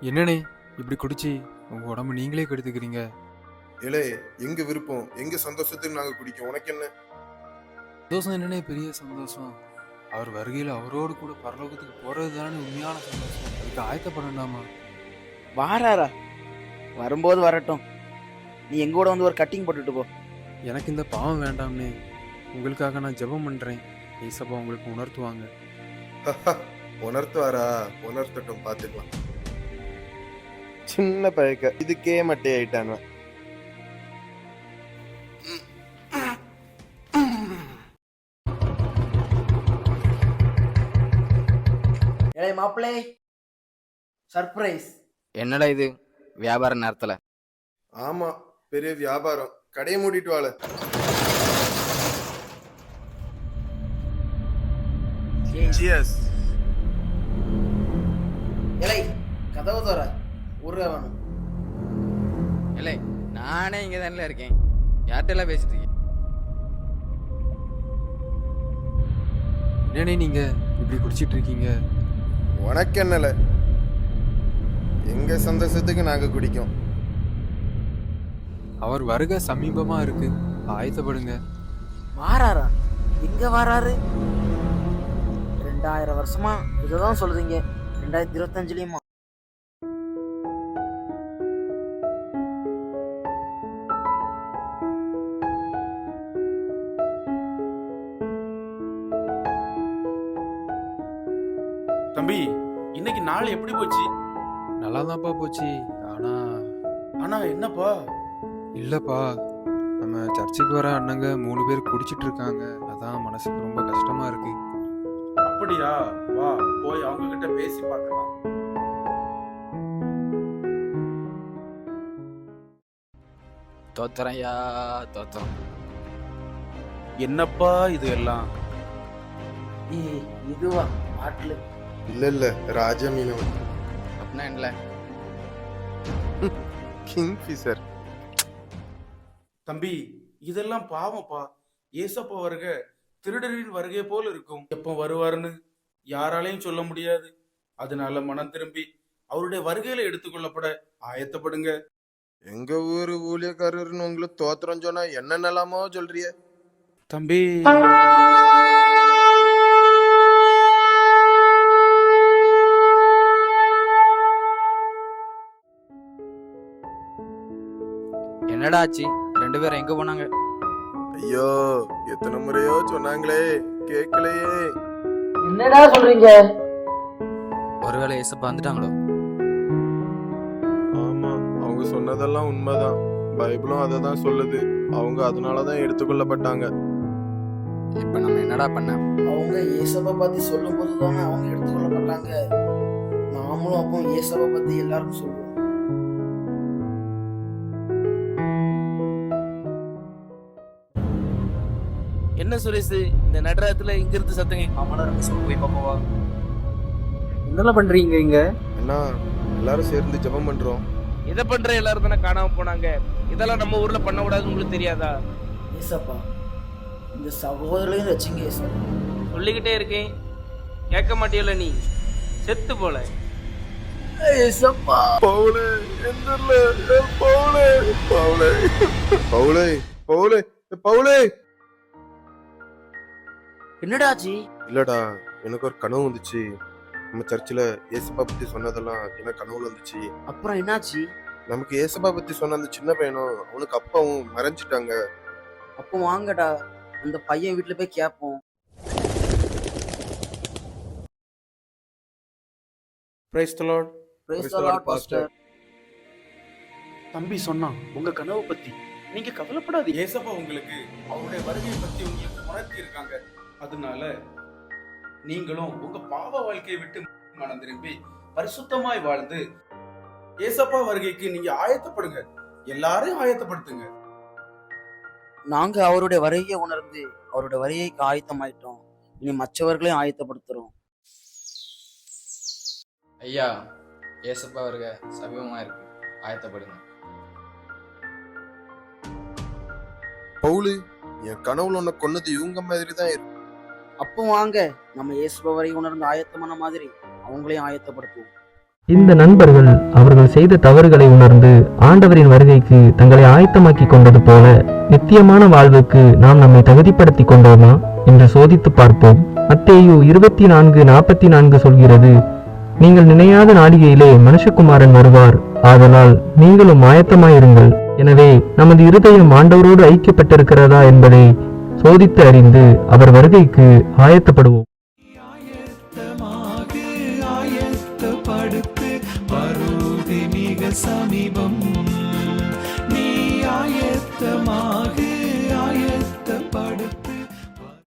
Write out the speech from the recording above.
என்னண்ணே இப்படி குடிச்சு உங்க உடம்பு நீங்களே கெடுத்துக்கிறீங்க? இலே, எங்க விருப்பம் எங்க சந்தோஷத்துக்கு நாங்க குடிக்கோம், உனக்கு என்ன? சந்தோஷம் என்னண்ணே பெரிய சந்தோஷம்? அவர் வருகையில் அவரோடு கூட பரலோகத்துக்கு போறது தானே உண்மையான சந்தோஷம். அதுக்கு ஆயத்தப்படண்டாமா? வாராரா? வரும்போது வரட்டும். நீ எங்க கூட வந்து ஒரு கட்டிங் போட்டுட்டு போ. எனக்கு இந்த பாவம் வேண்டாம்னே. உங்களுக்காக நான் ஜெபம் பண்றேன். ஏசப்பா உங்களுக்கு உணர்த்துவாங்க. உணர்த்துவாரா? உணர்த்தட்டும், பாத்துக்கலாம். சின்ன பழக்க இதுக்கே மட்டே ஆயிட்டான். ஏய் மாப்பிள்ளை, சர்ப்ரைஸ். என்னடா இது வியாபார நேரத்துல? ஆமா, பெரிய வியாபாரம். கடையை மூடிட்டு வாழ. Cheers. ஏய், கதவு தோற. ஊர்ல வேணும். இல்லை, நானே இங்க தானே இருக்கேன். யார்கிட்ட எல்லாம் பேசிட்டு இருக்கேன்? என்னண்ணே நீங்க இப்படி குடிச்சிட்டு இருக்கீங்க? உனக்கு என்னல? எங்க சந்தோஷத்துக்கு நாங்க குடிக்கோம். அவர் வருகை சமீபமா இருக்கு, ஆயத்தப்படுங்க. வாராரா? எங்க வாராரு? 2000 வருஷமா இதுதான் சொல்றீங்க. 2025லயுமா? தம்பி, இன்னைக்கு நாள் எப்படி போச்சு? நல்லா தான்ப்பா போச்சு. ஆனா ஆனா என்னப்பா? இல்லப்பா, நம்ம சர்ச்சுக்கு வர அண்ணங்க 3 பேர் குடிச்சிட்டு இருக்காங்க. அதான் மனசுக்கு ரொம்ப கஷ்டமா இருக்கு. அப்படியா? வா, போய் அவங்க கிட்ட பேசி பார்க்கலாம். தோத்துறையா தோத்துறோம். என்னப்பா இது எல்லாம்? ஏய், இதுவா பாட்டில்? இல்ல ராஜ மீனவன், அப்படின்னா என்ன? Kingfisher. தம்பி, இதெல்லாம் பாவம்ப்பா. ஏசப்பா வருகை திருடரின் வருகை போல இருக்கும். எப்போ வருவாருன்னு யாராலையும் சொல்ல முடியாது. அதனால மனம் திரும்பி அவருடைய வருகையில எடுத்துக்கொள்ளப்பட ஆயத்தப்படுங்க. எங்க ஊரு ஊழியக்காரர்னு உங்களுக்கு தோத்திரம் சொன்னா என்னென்னலாமோ சொல்றிய. தம்பி, என்னடா ஆச்சு? 2 பேரும் எங்க போனாங்க? ஐயோ, எத்தனை முறையோ சொன்னாங்களே, கேட்கலையே. என்னடா சொல்றீங்க? ஒருவேளை ஏசப்பா வந்துட்டாங்களோ? ஆமா, அவங்க சொன்னதெல்லாம் உண்மைதான். பைபிளும் அதை தான் சொல்லுது. அவங்க அதனாலதான் எடுத்துக்கொள்ளப்பட்டாங்க. இப்ப நம்ம என்னடா பண்ண? அவங்க ஏசப்பா பத்தி சொல்லும் போது தானே அவங்க எடுத்துக்கொள்ளப்பட்டாங்க. நாமளும் அப்போ ஏசப்பா பத்தி எல்லாருக்கும் சொல்லுவோம். என்ன சுரேஷ், இந்த நடுராத்துல இங்க இருந்து சத்தங்க? போய் பாப்பா. என்னெல்லாம் பண்றீங்க இங்க? அண்ணா, எல்லாரும் சேர்ந்து ஜெபம் பண்றோம். இதை பண்ற எல்லாரும் தானே காணாம போனாங்க. இதெல்லாம் நம்ம ஊர்ல பண்ண கூடாதுன்னு உங்களுக்கு தெரியாதா? ஏசப்பா, இந்த சகோதரர்களையும் வச்சுங்க ஏசப்பா. சொல்லிக்கிட்டே இருக்கேன், கேட்க மாட்டியல நீ. செத்து போல. ஏசப்பா, பவுலே, எந்திரல, பவுலே, பவுலே, பவுலே, பவுலே, பவுலே. என்னடாச்சு? இல்லடா, எனக்கு ஒரு கனவு வந்துச்சு. நம்ம சர்ச்சில் ஏசப்பா பத்தி சொன்னதெல்லாம் எனக்கு கனவுல வந்துச்சு. அப்புறம் என்னாச்சு? நமக்கு ஏசப்பா பத்தி சொன்ன அந்த சின்ன பையனும் அவனுக்கு அப்பாவும் மறைஞ்சிட்டாங்க. அப்போ வாங்கடா, அந்த பையன் வீட்டுல போய் கேட்போம். Praise the Lord. Praise Praise the the Lord, Lord, Pastor. Pastor. தம்பி சொன்னான் உங்க கனவு பத்தி. நீங்க கவலைப்படாது. ஏசப்பா உங்களுக்கு அவருடைய வருகை பத்தி உங்களுக்கு உணர்த்தி இருக்காங்க. அதனால நீங்களும் உங்க பாவ வாழ்க்கையை விட்டு மனம் திரும்பி பரிசுத்தமாய் வாழ்ந்து ஏசப்பா வருகைக்கு நீங்க ஆயத்தப்படுங்க. எல்லாரையும் ஆயத்தப்படுத்துங்க. நாங்க அவருடைய வருகையை உணர்ந்து அவருடைய வருகைக்கு ஆயத்தமாயிட்டோம். இனி மற்றவர்களையும் ஆயத்தப்படுத்துறோம். ஐயா, ஏசப்பா வருக சமீபமா இருக்கு, ஆயத்தப்படுங்க. பவுலு, என் கனவுல உன்னை கொன்னது இவங்க மாதிரி தான் இருக்கு. அப்போ வாங்க, நம்ம இயேசுவை உணர்ந்து ஆயத்தமான மாதிரி அவங்களையும் ஆயத்தப்படுத்துவோம். இந்த நண்பர்கள் அவர்கள் செய்த தவறுகளை உணர்ந்து ஆண்டவரின் வருகைக்கு தங்களை ஆயத்தமாக்கி கொண்டது போல நித்தியமான வாழ்வுக்கு நாம் நம்மை தகுதிப்படுத்தி கொண்டோமா என்று சோதித்து பார்ப்போம். மத்தேயு 24:44 சொல்கிறது, நீங்கள் நினையாத நாளிகையிலே மனுஷகுமாரன் வருவார், ஆதலால் நீங்களும் ஆயத்தமாயிருங்கள். எனவே நமது இருதயம் ஆண்டவரோடு ஐக்கியப்பட்டிருக்கிறதா என்பதை சோதித்து அறிந்து அவர் வருகைக்கு ஆயத்தப்படுவோம். ஆயத்தப்படுத்து வருகை மிக சமீபம்.